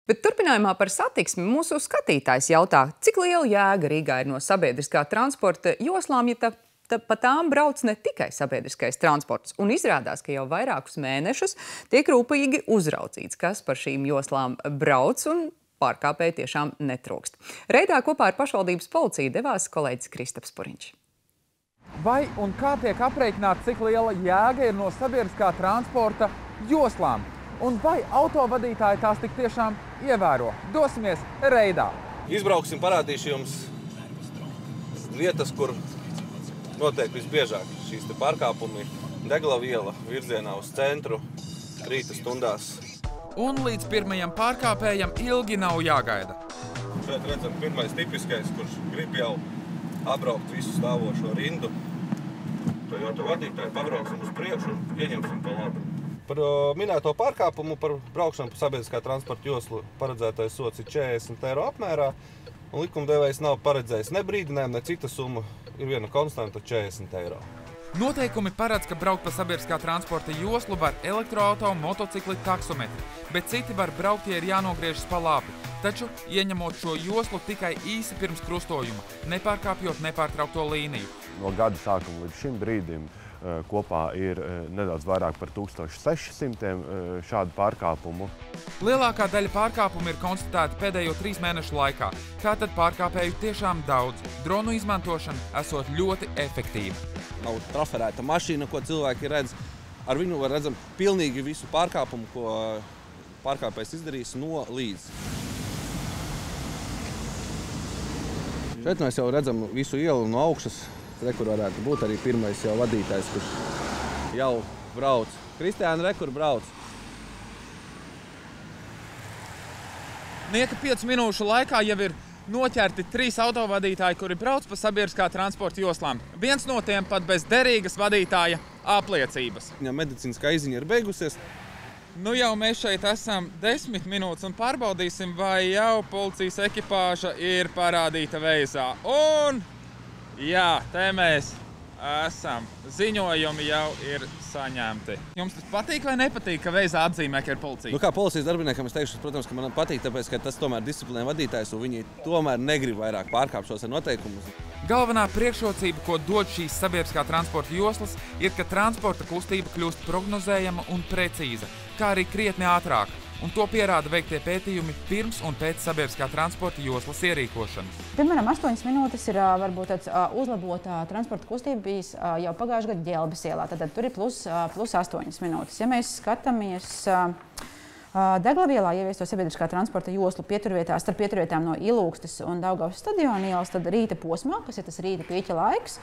Bet turpinājumā par satiksmi mūsu skatītājs jautā, cik liela jēga Rīgā ir no sabiedriskā transporta joslām, ja pa tām brauc ne tikai sabiedriskais transports. Un izrādās, ka jau vairākus mēnešus tiek rūpīgi uzraudzīts, kas par šīm joslām brauc, un pārkāpēji tiešām netrūkst. Reidā kopā ar pašvaldības policiju devās kolēģis Kristaps Puriņš. Vai un kā tiek aprēķināts, cik liela jēga ir no sabiedriskā transporta joslām? Un vai autovadītāji tās tik tiešām ievēro? Dosimies reidā. Izbrauksim, parādīšu jums vietas, kur notiek visbiežāk šīs pārkāpumi. Deglavas iela virzienā uz centru, rīta stundās. Un līdz pirmajam pārkāpējam ilgi nav jāgaida. Šeit redzam pirmais tipiskais, kurš grib jau apbraukt visu stāvošo rindu. Toyota vadītāji pabrauksim uz priekšu un ieņemsim pa labi. Par minēto pārkāpumu par braukšanu pa sabiedriskā transporta joslu paredzētais sots ir 40 eiro apmērā, un likumdevējs nav paredzējis ne brīdinājumu, ne cita summa, ir viena konstanta 40 eiro. Noteikumi paredz, ka braukt pa sabiedriskā transporta joslu var elektroauto, motocikli, taksometri, bet citi var braukt, ja ir jānogriežas pa labi. Taču, ieņemot šo joslu tikai īsi pirms krustojuma, nepārkāpjot nepārtraukto līniju. No gada sākuma līdz šim brīdim kopā ir nedaudz vairāk par 1600 šādu pārkāpumu. Lielākā daļa pārkāpumu ir konstatēta pēdējo 3 mēnešu laikā. Tātad pārkāpēju tiešām daudz. Dronu izmantošana esot ļoti efektīva. Nav traferēta mašīna, ko cilvēki redz. Ar viņu var redzam pilnīgi visu pārkāpumu, ko pārkāpējs izdarīs no līdz. Šeit mēs jau redzam visu ielu no augšas. Rekur varētu būt arī pirmais jau vadītājs, kurš jau brauc. Kristiāna, rekur brauc. Nieka 5 minūšu laikā jau ir noķerti 3 autovadītāji, kuri brauc pa sabiedriskā transporta joslām. Viens no tiem pat bez derīgas vadītāja apliecības. Viņam medicīniskā izziņa ir beigusies. Nu jau mēs šeit esam 10 minūtes un pārbaudīsim, vai jau policijas ekipāža ir parādīta veizā. Un jā, te mēs esam. Ziņojumi jau ir saņemti. Jums tas patīk vai nepatīk, ka veizā atzīmē, ka ir policija? Nu, kā policijas darbiniekam es teikšu, protams, ka man patīk, tāpēc, ka tas tomēr disciplinē vadītājs, un viņi tomēr negrib vairāk pārkāpt šos noteikumus. Galvenā priekšrocība, ko dod šīs sabiedriskā transporta joslas, ir, ka transporta kustība kļūst prognozējama un precīza, kā arī krietni ātrāk. Un to pierāda veiktie pētījumi pirms un pēc sabiedriskā transporta joslas ierīkošanas. Piemēram, 8 minūtes ir varbūt tāds uzlabota transporta kustība bijis jau pagājušajā gada Ģelbes ielā. Tad tur ir plus 8 minūtes. Ja mēs skatāmies Deglavas ielā ieviesto sabiedriskā transporta joslu starp pieturvietām no Ilūgstes un Daugavas stadiona ielas, tad rīta posmā, kas ir tas rīta pieķa laiks,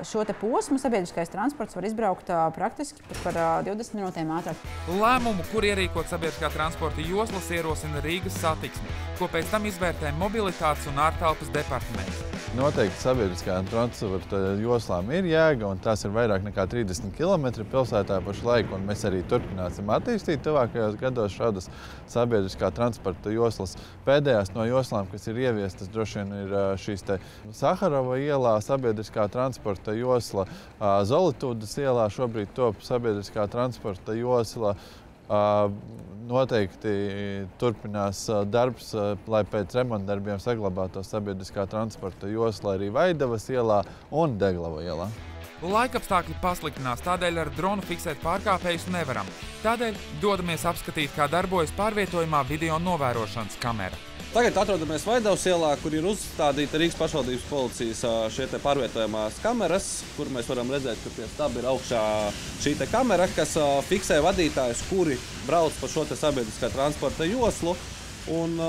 šo te posmu sabiedriskais transports var izbraukt praktiski par 20 minūtēm ātrāk. Lēmumu, kur ierīkot sabiedriskā transporta joslas, ierosina Rīgas satiksme, ko pēc tam izvērtē mobilitātes un ārtelpas departaments. Noteikti sabiedriskā transporta joslām ir jēga, un tās ir vairāk nekā 30 km pilsētā pašlaik, un mēs arī turpināsim attīstīt tuvākajos gados šādas sabiedriskā transporta joslas. Pēdējās no joslām, kas ir ieviestas, droši vien ir šīs te Saharova ielā sabiedriskā transporta josla, Zolitūdas ielā šobrīd top sabiedriskā transporta josla. Noteikti turpinās darbs, lai pēc remontdarbiem saglabātos sabiedriskā transporta josla arī Vaidavas ielā un Deglavas ielā. Laikapstākļi pasliktinās, tādēļ ar dronu fiksēt pārkāpējus nevaram. Tādēļ dodamies apskatīt, kā darbojas pārvietojumā video novērošanas kamera. Tagad atrodamies Vaidavas ielā, kur ir uzstādīta Rīgas pašvaldības policijas šie te pārvietojamās kameras, kur mēs varam redzēt, ka pie staba ir augšā šī te kamera, kas fiksē vadītājus, kuri brauc pa šo te sabiedriskā transporta joslu. Un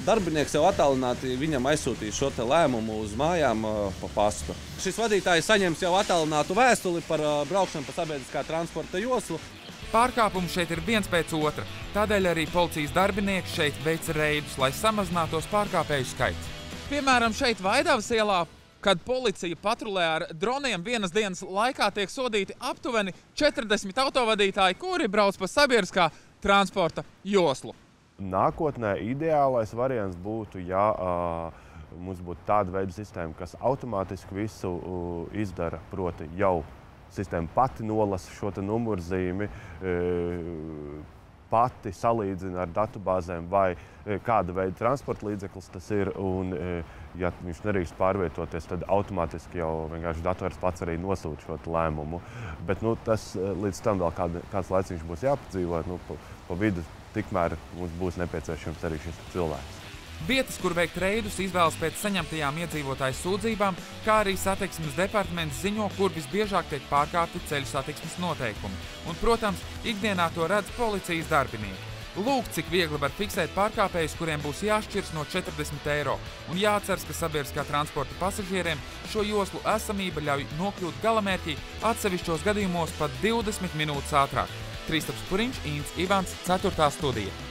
darbinieks jau attālināti viņam aizsūtīs šo te lēmumu uz mājām pa pastu. Šis vadītājs saņems jau attālinātu vēstuli par braukšanu pa sabiedriskā transporta joslu. Pārkāpumi šeit ir viens pēc otra, tādēļ arī policijas darbinieki šeit veic reidus, lai samazinātos pārkāpēju skaits. Piemēram, šeit Vaidavas ielā, kad policija patrulē ar droniem vienas dienas laikā, tiek sodīti aptuveni 40 autovadītāji, kuri brauc pa sabiedriskā transporta joslu. Nākotnē ideālais variants būtu, ja mums būtu tāda veida sistēma, kas automātiski visu izdara, proti jau sistēma pati nolasa šo te numurzīmi, pati salīdzina ar datubāzēm, vai kāda veida transporta līdzeklis tas ir. Un, ja viņš nedrīkst pārvietoties, tad automātiski jau vienkārši dators pats arī nosūta šo lēmumu. Bet tas līdz tam vēl kāds laiciņš būs jāpadzīvot. Pa vidu tikmēr mums būs nepieciešams arī šis cilvēks. Vietas, kur veikt reidus, izvēlas pēc saņemtajām iedzīvotāju sūdzībām, kā arī satiksmes departaments ziņo, kur visbiežāk tiek pārkāpti ceļu satiksmes noteikumi. Un, protams, ikdienā to redz policijas darbinieki. Lūk, cik viegli var fiksēt pārkāpējus, kuriem būs jāšķirs no 40 eiro. Un jāatceras, ka sabiedriskā transporta pasažieriem šo joslu esamība ļauj nokļūt galamērķī atsevišķos gadījumos pat 20 minūtes ātrāk. Kristaps Puriņš, Ints Ivans, 4. studija.